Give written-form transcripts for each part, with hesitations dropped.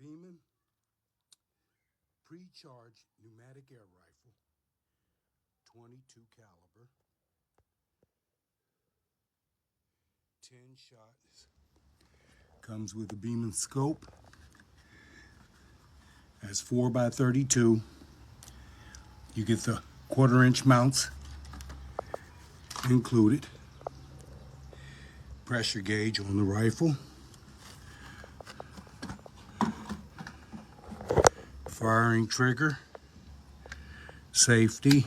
Beeman pre-charged pneumatic air rifle, 22 caliber, 10 shots. Comes with a Beeman scope. Has 4x32. You get the 1/4-inch mounts included. Pressure gauge on the rifle. Firing trigger. Safety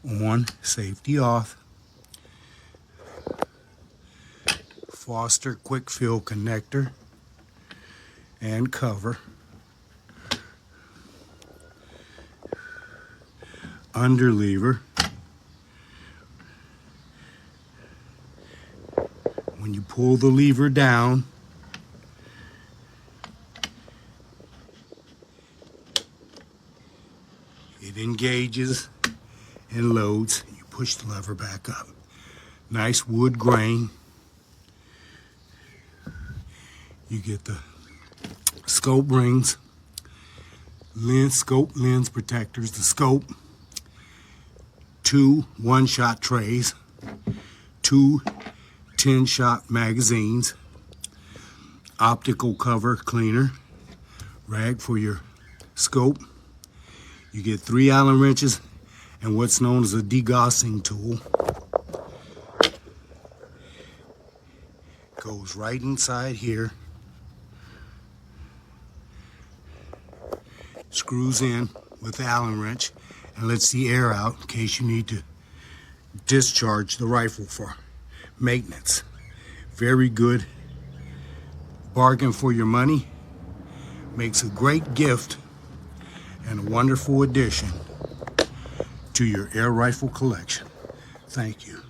on, safety off. Foster quick fill connector and cover. Underlever. When you pull the lever down, it engages and loads. You push the lever back up. Nice wood grain. You get the scope rings, scope lens protectors, the scope, 2 1-shot trays, 2 10-shot magazines, optical cover cleaner, rag for your scope. You get 3 Allen wrenches and what's known as a degaussing tool. Goes right inside here. Screws in with the Allen wrench and lets the air out in case you need to discharge the rifle for maintenance. Very good bargain for your money. Makes a great gift and a wonderful addition to your air rifle collection. Thank you.